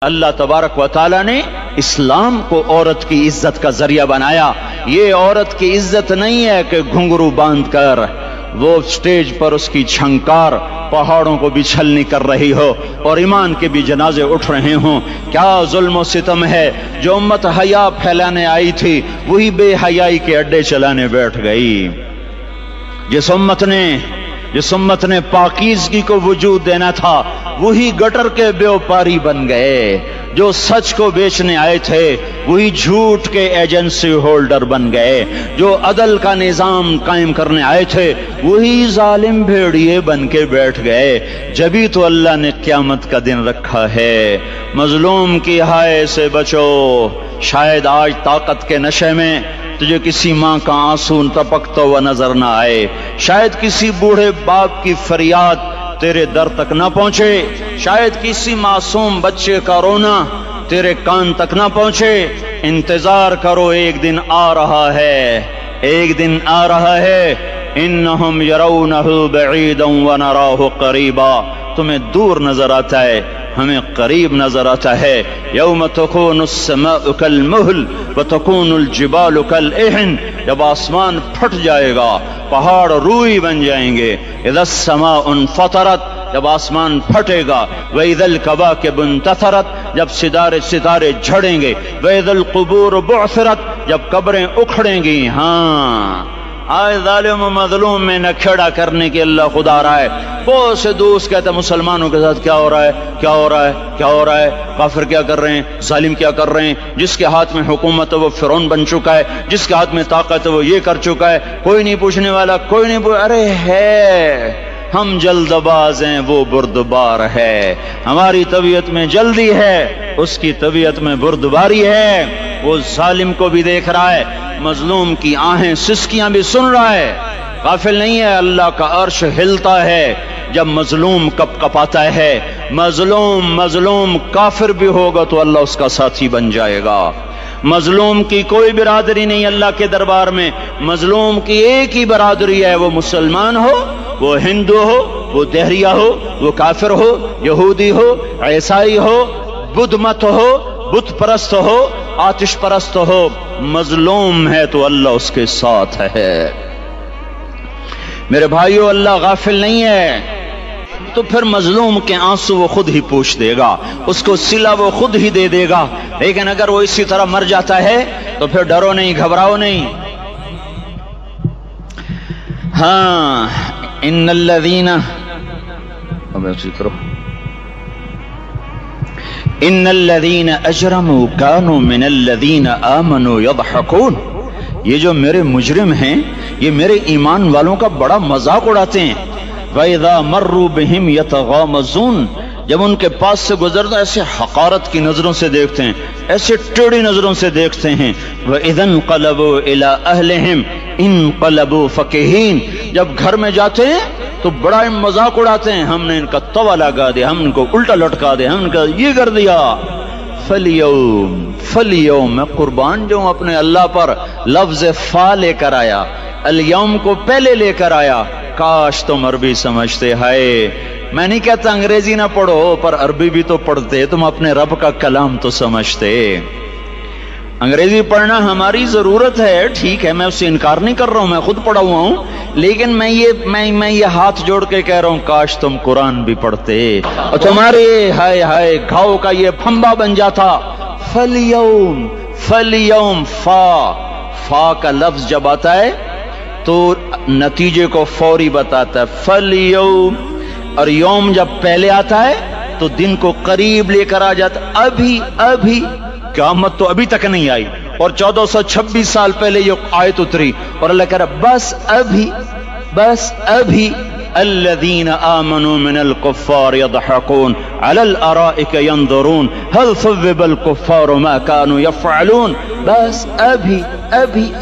اللہ تبارک و تعالی نے اسلام کو عورت کی عزت کا ذریعہ بنایا۔ یہ عورت کی عزت نہیں ہے کہ گھنگرو باندھ کر وہ سٹیج پر اس کی چھنکار پہاڑوں کو بھی چھلنی کر رہی ہو اور ایمان کے بھی جنازے اٹھ رہے ہوں۔ کیا ظلم و ستم ہے، جو امت حیا پھیلانے آئی تھی وہی بے حیائی کے اڈے چلانے بیٹھ گئی۔ جس امت نے پاکیزگی کو وجود دینا تھا وہی گٹر کے بیوپاری بن گئے۔ جو سچ کو بیچنے آئے تھے وہی جھوٹ کے ایجنسی ہولڈر بن گئے۔ جو عدل کا نظام قائم کرنے آئے تھے وہی ظالم بھیڑیے بن کے بیٹھ گئے۔ جبھی تو اللہ نے قیامت کا دن رکھا ہے۔ مظلوم کی ہائے سے بچو۔ شاید آج طاقت کے نشے میں تجھے کسی ماں کا آنسو ٹپکتا ہوا نظر نہ آئے، شاید کسی بوڑھے باپ کی فریاد تیرے در تک نہ پہنچے، شاید کسی معصوم بچے کا رونا تیرے کان تک نہ پہنچے۔ انتظار کرو، ایک دن آ رہا ہے، ایک دن آ رہا ہے۔ انہم یرونہ بعیدا ونراہ قریبا، تمہیں دور نظر آتا ہے، ہمیں قریب نظر آتا ہے۔ یوم تکون السماء کالمہل وتکون الجبال کالعہن، جب آسمان پھٹ جائے گا پہاڑ روئی بن جائیں گے۔ اذا السماء انفطرت، جب آسمان پھٹے گا۔ وَإِذَا الْكَوَاكِبُ انتثرت، جب ستارے جھڑیں گے۔ وَإِذَا الْقُبُورُ بُعْثِرت، جب قبریں اکھڑیں گی۔ ہاں آج ظالم و مظلوم میں نہ کھڑا کرنے کے اللہ خدا رہا ہے۔ بہت سے دوست کہتے ہیں مسلمانوں کے ساتھ کیا ہو رہا ہے، کیا ہو رہا ہے، کیا ہو رہا ہے، کافر کیا کر رہے ہیں، ظالم کیا کر رہے ہیں۔ جس کے ہاتھ میں حکومت ہے وہ فرعون بن چکا ہے، جس کے ہاتھ میں طاقت ہے وہ یہ کر چکا ہے۔ کوئی نہیں پوچھنے والا، کوئی نہیں ارے ہے، ہم جلد باز ہیں، وہ بردبار ہے۔ ہماری طبیعت میں جلدی ہے، اس کی طبیعت میں بردباری ہے۔ وہ ظالم کو بھی دیکھ رہا ہے، مظلوم کی آہیں سسکیاں بھی سن رہا ہے۔ غافل نہیں ہے، اللہ کا عرش ہلتا ہے جب مظلوم کپ کپاتا ہے۔ مظلوم کافر بھی ہوگا تو اللہ اس کا ساتھی بن جائے گا۔ مظلوم کی کوئی برادری نہیں اللہ کے دربار میں، مظلوم کی ایک ہی برادری ہے، وہ مسلمان ہو، وہ ہندو ہو، وہ دہریہ ہو، وہ کافر ہو، یہودی ہو، عیسائی ہو، بدھ مت ہو، بت پرست ہو، آتش پرست ہو، مظلوم ہے تو اللہ اس کے ساتھ ہے۔ میرے بھائیو، اللہ غافل نہیں ہے، تو پھر مظلوم کے آنسو وہ خود ہی پوچھ دے گا، اس کو صلہ وہ خود ہی دے دے گا۔ لیکن اگر وہ اسی طرح مر جاتا ہے تو پھر ڈرو نہیں، گھبراؤ نہیں۔ ہاں ان الذین اجرموا كانوا من الذین آمنوا يضحكون، یہ جو میرے مجرم ہیں یہ میرے ایمان والوں کا بڑا مذاق اڑاتے ہیں۔ وَإِذَا مَرُّوا بِهِمْ يَتَغَامَزُونَ، جب ان کے پاس سے گزرتا ایسے حقارت کی نظروں سے دیکھتے ہیں، ایسے ٹیڑھی نظروں سے دیکھتے ہیں۔ وَإِذَا انْقَلَبُوا إِلَىٰ أَهْلِهِمْ انْقَلَبُوا فَكِهِينَ، جب گھر میں جاتے ہیں تو بڑا مذاق اڑاتے ہیں، ہم نے ان کا توا لگا دیا، ہم ان کو الٹا لٹکا دیا، ہم ان کا یہ کر دیا۔ فَالْيَوْمَ میں قربان جو اپنے اللہ پر لفظ فا لے کر آیا، الیوم کو پہلے لے کر آیا۔ کاش تم عربی سمجھتے۔ ہائے، میں نہیں کہتا انگریزی نہ پڑھو، پر عربی بھی تو پڑھتے، تم اپنے رب کا کلام تو سمجھتے۔ انگریزی پڑھنا ہماری ضرورت ہے، ٹھیک ہے، میں اس سے انکار نہیں کر رہا ہوں، میں خود پڑھا ہوا ہوں، لیکن میں یہ ہاتھ جوڑ کے کہہ رہا ہوں کاش تم قرآن بھی پڑھتے اور تمہارے ہائے ہائے گھاؤ کا یہ پھمبا بن جاتا۔ فَالْيَوْمَ فا کا لفظ جب آتا ہے تو نتیجے کو فوری بتاتا ہے۔ فَالْيَوْمَ، اور یوم جب پہلے آتا ہے تو دن کو قریب لے کر آ جاتا۔ ابھی قیامت تو ابھی تک نہیں آئی، اور 1426 سال پہلے یہ آیت اتری، اور اللہ کہہ رہا بس ابھی الذین آمنوا من الکفار یضحکون علی الارائک ینظرون هل ثوب الکفار ما كانوا یفعلون۔ بس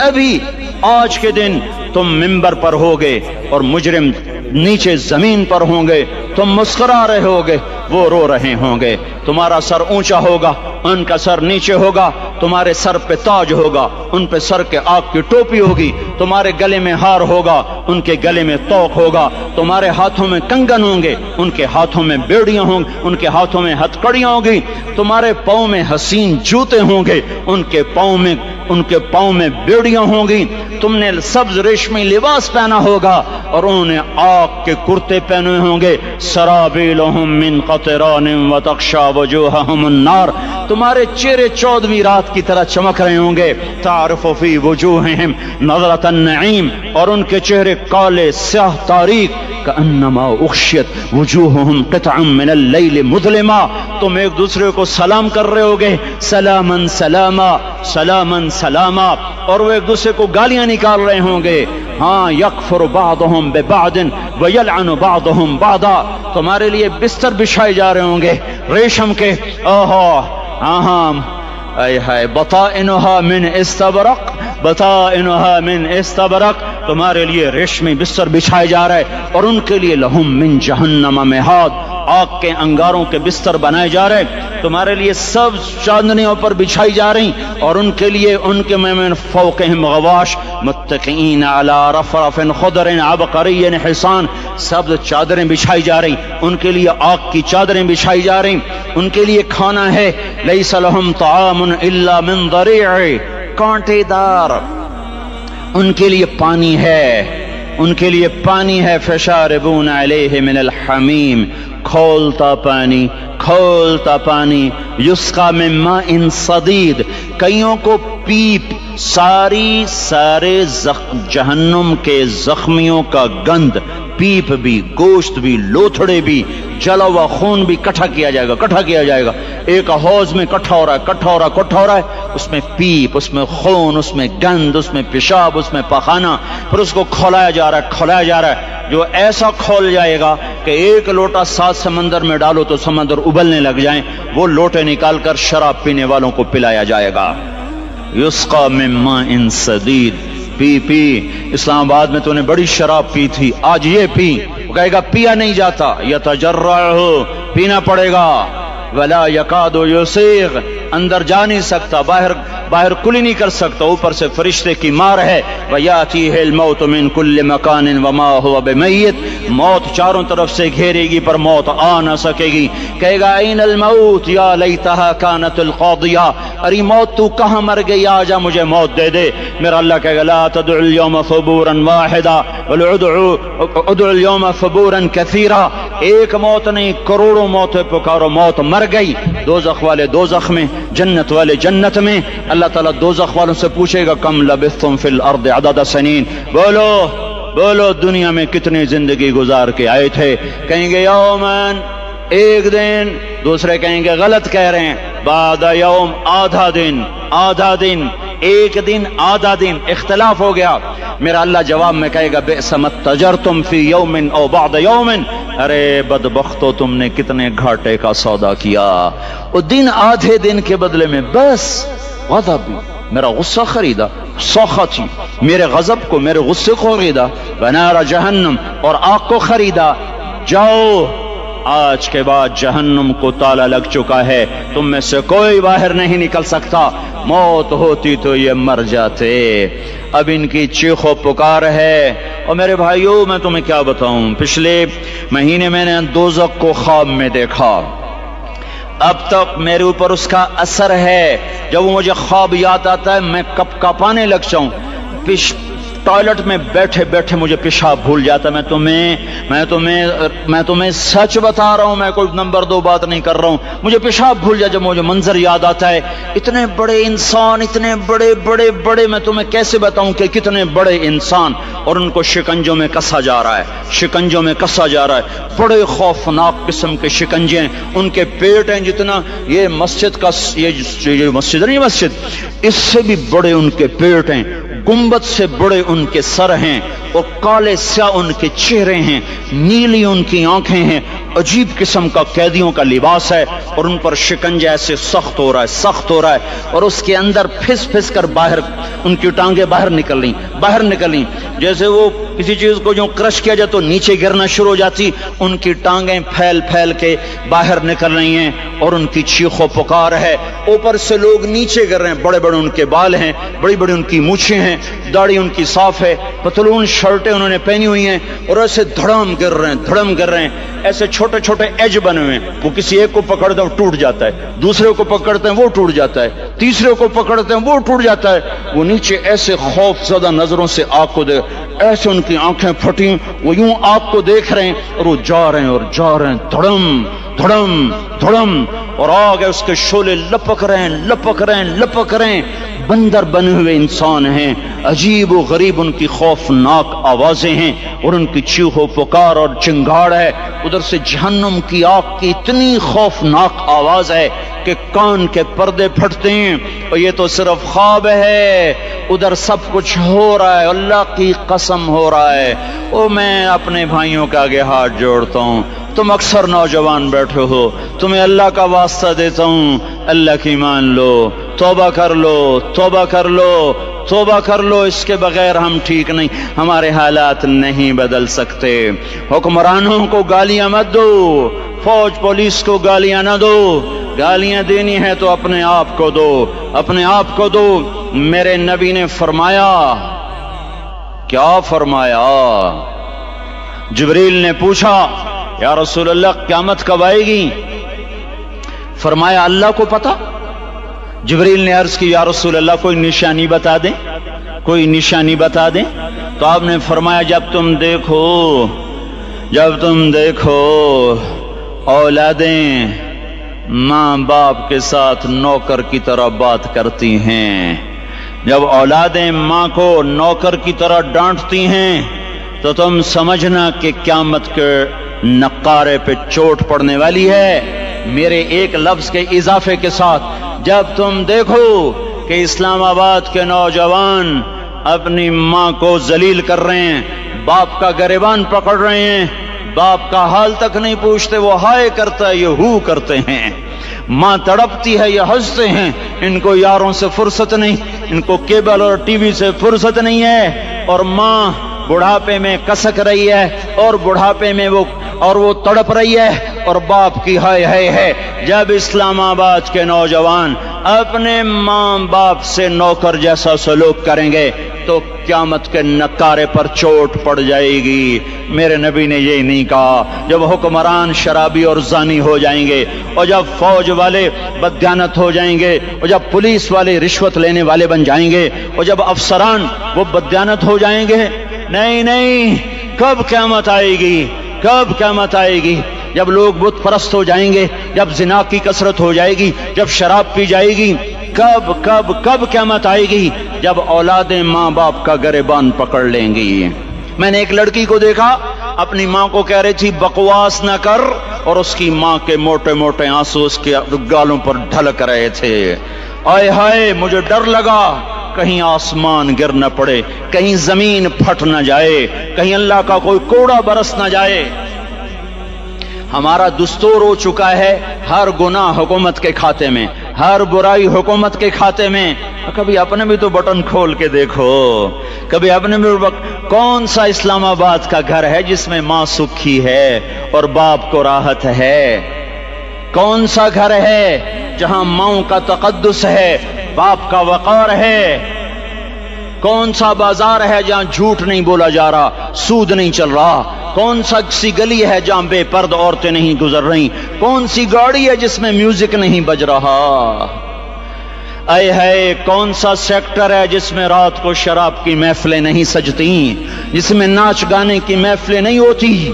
ابھی آج کے دن تم منبر پر ہوگے اور مجرم نیچے زمین پر ہوں گے، تم مسکرا رہے ہوگے، وہ رو رہے ہوں گے، تمہارا سر اونچا ہوگا، ان کا سر نیچے ہوگا، تمہارے سر پہ تاج ہوگا، ان پہ سر کے آگ کی ٹوپی ہوگی، تمہارے گلے میں ہار ہوگا، ان کے گلے میں توق ہوگا، تمہارے ہاتھوں میں کنگن ہوں گے، ان کے ہاتھوں میں بیڑیاں ہوں گی، ان کے ہاتھوں میں ہتھکڑیاں ہوں گی، تمہارے پاؤں میں حسین جوتے ہوں گے، ان کے پاؤں میں بیڑیاں ہوں گی، تم نے سبز ریشمی لباس پہنا ہوگا اور انہوں نے آگ کے کرتے پہنے ہوں گے، سرابیلہم من قطران وتغشی وجوہہم النار، تمہارے چہرے 14ویں رات کی طرح چمک رہے ہوں گے، تعرف فی وجوہہم نظرۃ النعیم، اور ان کے چہرے کالے سیاہ تاریک، کأنما اغشیت وجوہہم قطعا من اللیل مظلما، تم ایک دوسرے کو سلام کر رہے ہوگے، سلاما سلاما سلاما سلاما، اور وہ ایک دوسرے کو گالیاں نکال رہے ہوں گے، ہاں یکفر بعضهم ببعض ویلعن بعضهم بعضا، تمہارے لیے بستر بچھائے جا رہے ہوں گے ریشم کے، اے ہائے بطائنها من استبرق، بطائنها من استبرق، تمہارے لیے ریشمی بستر بچھائے جا رہے، اور ان کے لیے لہم من جہنم مہاد، آگ کے انگاروں کے بستر بنائے جا رہے، تمہارے لیے سب چاندنیوں پر بچھائی جا رہی، اور ان کے لیے ان کے من فوقہم غواش متکئین علی رفرف خضر عبقری حسان، سب چادریں بچھائی جا رہی، ان کے لیے آگ کی چادریں بچھائی جا رہی، ان کے لیے کھانا ہے، لیس لہم طعام الا من ضریع، کانٹے دار، ان کے لیے پانی ہے، ان کے لیے پانی ہے، فشاربون علیہ من الحمیم، کھولتا پانی، کھولتا پانی، یسقا من ماء صدید، کئیوں کو پیپ، سارے جہنم کے زخمیوں کا گند، پیپ بھی، گوشت بھی، لوتھڑے بھی، جلا ہوا خون بھی کٹھا کیا جائے گا، ایک حوض میں کٹھا ہو رہا ہے، اس میں پیپ، اس میں خون، اس میں گند، اس میں پیشاب، اس میں پخانہ، پھر اس کو کھولایا جا رہا ہے، جو ایسا کھول جائے گا کہ ایک لوٹا 7 سمندر میں ڈالو تو سمندر ابلنے لگ جائیں، وہ لوٹے نکال کر شراب پینے والوں کو پلایا جائے گا، یسقا من ماء صدید، پی اسلام آباد میں تو نے بڑی شراب پی تھی، آج یہ پی، وہ کہے گا پیا نہیں جاتا، یتجرعہ، پینا پڑے گا، ولا یکاد یسیغ، اندر جا نہیں سکتا، باہر کلی نہیں کر سکتا، اوپر سے فرشتے کی مار ہے، وَيَأْتِيهِ الْمَوْتُ مِنْ كُلِّ مَكَانٍ وَمَا هُوَ بِمَيِّتٍ، موت چاروں طرف سے گھیرے گی پر موت آ نہ سکے گی، کہے گا اَيْنَ الْمَوْتِ يَا لَيْتَهَا كَانَتِ الْقَاضِيَةَ، ارے موت تو کہاں مر گئی، آجا مجھے موت دے دے، میرا اللہ کہے گا لَا تَدْعُ الْيَوْمَ ثُبُورًا وَاحِدًا وَادْعُ الْيَوْمَ ثُبُورًا كَثِيرًا، ایک موت نہیں کروڑوں موتیں پکارو، موت مر گئی، دوزخ والے دوزخ میں، جنت والے جنت میں، اللہ تعالیٰ دوزخ والوں سے پوچھے گا کم لبثتم فی الارض عدد سنین، بولو دنیا میں کتنی زندگی گزار کے آئے تھے، کہیں گے یومن، ایک دن، دوسرے کہیں گے غلط کہہ رہے ہیں، بعد یوم، آدھا دن، ایک دن آدھا دن، اختلاف ہو گیا، میرا اللہ جواب میں کہے گا بئس ما تجرتم فی یوم او بعد یوم، ارے بدبختو تم نے کتنے گھاٹے کا سودا کیا، وہ دن آدھے دن کے بدلے میں بس غضب، میرا غصہ خریدا، سخطی، میرے غضب کو، میرے غصے کو خریدا، بنار جہنم، اور آگ کو خریدا، جاؤ، آج کے بعد جہنم کو تالا لگ چکا ہے، تم میں سے کوئی باہر نہیں نکل سکتا، موت ہوتی تو یہ مر جاتے، اب ان کی چیخ و پکار ہے، اور میرے بھائیوں میں تمہیں کیا بتاؤں، پچھلے مہینے میں نے دوزخ کو خواب میں دیکھا، اب تک میرے اوپر اس کا اثر ہے، جب وہ مجھے خواب یاد آتا ہے میں کپ کپانے لگ جاؤں، ٹوائلٹ میں بیٹھے بیٹھے مجھے پیشاب بھول جاتا، میں تمہیں سچ بتا رہا ہوں، میں کوئی نمبر 2 بات نہیں کر رہا ہوں، مجھے پیشاب بھول جاتا جب مجھے منظر یاد آتا ہے، اتنے بڑے انسان، اتنے بڑے میں تمہیں کیسے بتاؤں کہ کتنے بڑے انسان، اور ان کو شکنجوں میں کسا جا رہا ہے، بڑے خوفناک قسم کے شکنجے ہیں، ان کے پیٹ ہیں جتنا یہ مسجد کا، یہ مسجد نہیں، مسجد اس سے بھی بڑے ان کے پیٹ ہیں، گنبد سے بڑے ان کے سر ہیں، وہ کالے سیاہ ان کے چہرے ہیں، نیلی ان کی آنکھیں ہیں، عجیب قسم کا قیدیوں کا لباس ہے، اور ان پر شکنجہ ایسے سخت ہو رہا ہے، اور اس کے اندر پھس پھس کر باہر ان کی ٹانگیں باہر نکلیں جیسے وہ کسی چیز کو جو کرش کیا جائے تو نیچے گرنا شروع ہو جاتی، ان کی ٹانگیں پھیل پھیل کے باہر نکل رہی ہیں، اور ان کی چیخ و پکار ہے، اوپر سے لوگ نیچے گر رہے ہیں، بڑے بڑے ان کے بال ہیں، بڑی بڑی ان کی مونچھیں ہیں، داڑھی ان کی صاف ہے، پتلون شرٹیں انہوں نے پہنی ہوئی ہیں، اور ایسے دھڑم گر رہے ہیں، ایسے چھوٹے چھوٹے ایج بنے ہوئے ہیں، وہ کسی ایک کو پکڑتے ہیں وہ ٹوٹ جاتا ہے، دوسرے کو پکڑتے ہیں وہ ٹوٹ جاتا ہے، تیسرے کو پکڑتے ہیں وہ ٹوٹ جاتا ہے، وہ نیچے ایسے خوف زدہ نظروں سے آگ کو دیکھ، ایسے ان کی آنکھیں پھٹی، وہ یوں آگ کو دیکھ رہے ہیں، اور وہ جا رہے ہیں دھڑم دھڑم دھڑم، اور آگ ہے اس کے شعلے لپک رہے ہیں، بندر بنے ہوئے انسان ہیں، عجیب و غریب ان کی خوفناک آوازیں ہیں، اور ان کی چیخ و پکار اور چنگاڑ ہے، ادھر سے جہنم کی آگ کی اتنی خوفناک آواز ہے کہ کان کے پردے پھٹتے ہیں، اور یہ تو صرف خواب ہے، ادھر سب کچھ ہو رہا ہے، اللہ کی قسم ہو رہا ہے۔ او میں اپنے بھائیوں کے آگے ہاتھ جوڑتا ہوں، تم اکثر نوجوان بیٹھے ہو، تمہیں اللہ کا واسطہ دیتا ہوں، اللہ کی مان لو، توبہ کر لو، اس کے بغیر ہم ٹھیک نہیں، ہمارے حالات نہیں بدل سکتے۔ حکمرانوں کو گالیاں مت دو، فوج پولیس کو گالیاں نہ دو، گالیاں دینی ہے تو اپنے آپ کو دو۔ میرے نبی نے فرمایا، کیا فرمایا؟ جبریل نے پوچھا یا رسول اللہ قیامت کب آئے گی؟ فرمایا اللہ کو پتا۔ جبریل نے عرض کی یا رسول اللہ کوئی نشانی بتا دیں، تو آپ نے فرمایا جب تم دیکھو اولادیں ماں باپ کے ساتھ نوکر کی طرح بات کرتی ہیں، جب اولادیں ماں کو نوکر کی طرح ڈانٹتی ہیں، تو تم سمجھنا کہ قیامت کے نقارے پہ چوٹ پڑنے والی ہے۔ میرے ایک لفظ کے اضافے کے ساتھ، جب تم دیکھو کہ اسلام آباد کے نوجوان اپنی ماں کو ذلیل کر رہے ہیں، باپ کا گریبان پکڑ رہے ہیں، باپ کا حال تک نہیں پوچھتے، وہ ہائے کرتا ہے یہ ہو کرتے ہیں، ماں تڑپتی ہے یہ ہنستے ہیں، ان کو یاروں سے فرصت نہیں، ان کو کیبل اور ٹی وی سے فرصت نہیں ہے، اور ماں بڑھاپے میں کسک رہی ہے، اور بڑھاپے میں وہ تڑپ رہی ہے، اور باپ کی ہائے ہے۔ جب اسلام آباد کے نوجوان اپنے ماں باپ سے نوکر جیسا سلوک کریں گے تو قیامت کے نکارے پر چوٹ پڑ جائے گی۔ میرے نبی نے یہ نہیں کہا جب حکمران شرابی اور زانی ہو جائیں گے، اور جب فوج والے بددیانت ہو جائیں گے، اور جب پولیس والے رشوت لینے والے بن جائیں گے، اور جب افسران وہ بددیانت ہو جائیں گے، نہیں، کب قیامت آئے گی؟ جب لوگ بت پرست ہو جائیں گے، جب زنا کی کثرت ہو جائے گی، جب شراب پی جائے گی، کب قیامت آئے گی؟ جب اولادیں ماں باپ کا گریبان پکڑ لیں گی۔ میں نے ایک لڑکی کو دیکھا، اپنی ماں کو کہہ رہی تھی بکواس نہ کر، اور اس کی ماں کے موٹے موٹے آنسو اس کے گالوں پر ڈھلک رہے تھے۔ آئے ہائے، مجھے ڈر لگا کہیں آسمان گر نہ پڑے، کہیں زمین پھٹ نہ جائے، کہیں اللہ کا کوئی کوڑا برس نہ جائے۔ ہمارا دستور ہو چکا ہے ہر گناہ حکومت کے کھاتے میں، ہر برائی حکومت کے کھاتے میں۔ کبھی اپنے بھی تو بٹن کھول کے دیکھو، کبھی اپنے بھی کون سا اسلام آباد کا گھر ہے جس میں ماں سکھی ہے اور باپ کو راحت ہے؟ کون سا گھر ہے جہاں ماؤں کا تقدس ہے، باپ کا وقار ہے؟ کون سا بازار ہے جہاں جھوٹ نہیں بولا جا رہا، سود نہیں چل رہا؟ کون سا سی گلی ہے جہاں بے پرد عورتیں نہیں گزر رہی؟ کون سی گاڑی ہے جس میں میوزک نہیں بج رہا؟ اے ہے کون سا سیکٹر ہے جس میں رات کو شراب کی محفلیں نہیں سجتی، جس میں ناچ گانے کی محفلیں نہیں ہوتی؟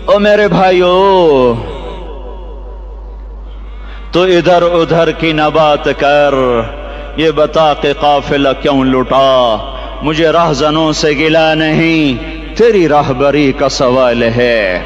او میرے بھائیو، تو ادھر ادھر کی نہ بات کر، یہ بتا کہ قافلہ کیوں لٹا؟ مجھے راہزنوں سے گلا نہیں، تیری راہبری کا سوال ہے۔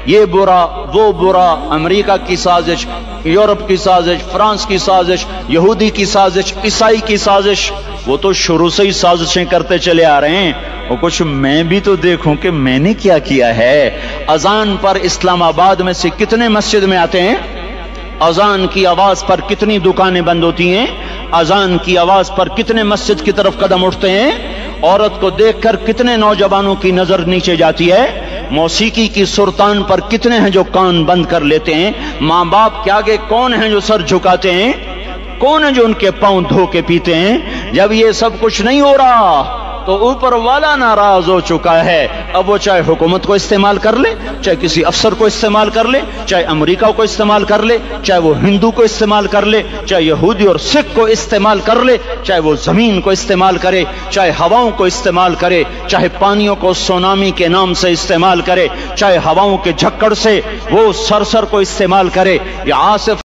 یہ برا وہ برا، امریکہ کی سازش، یورپ کی سازش، فرانس کی سازش، یہودی کی سازش، عیسائی کی سازش، وہ تو شروع سے ہی سازشیں کرتے چلے آ رہے ہیں، اور کچھ میں بھی تو دیکھوں کہ میں نے کیا کیا ہے۔ اذان پر اسلام آباد میں سے کتنے مسجد میں آتے ہیں؟ اذان کی آواز پر کتنی دکانیں بند ہوتی ہیں؟ اذان کی آواز پر کتنے مسجد کی طرف قدم اٹھتے ہیں؟ عورت کو دیکھ کر کتنے نوجوانوں کی نظر نیچے جاتی ہے؟ موسیقی کی سرتان پر کتنے ہیں جو کان بند کر لیتے ہیں؟ ماں باپ کے آگے کون ہیں جو سر جھکاتے ہیں؟ کون ہیں جو ان کے پاؤں دھو کے پیتے ہیں؟ جب یہ سب کچھ نہیں ہو رہا تو اوپر والا ناراض ہو چکا ہے۔ اب وہ چاہے حکومت کو استعمال کر لے، چاہے کسی افسر کو استعمال کر لے، چاہے امریکہ کو استعمال کر لے، چاہے وہ ہندو کو استعمال کر لے، چاہے یہودی اور سکھ کو استعمال کر لے، چاہے وہ زمین کو استعمال کرے، چاہے ہواؤں کو استعمال کرے، چاہے پانیوں کو سونامی کے نام سے استعمال کرے، چاہے ہواؤں کے جھکڑ سے وہ سرسر کو استعمال کرے، یا آصف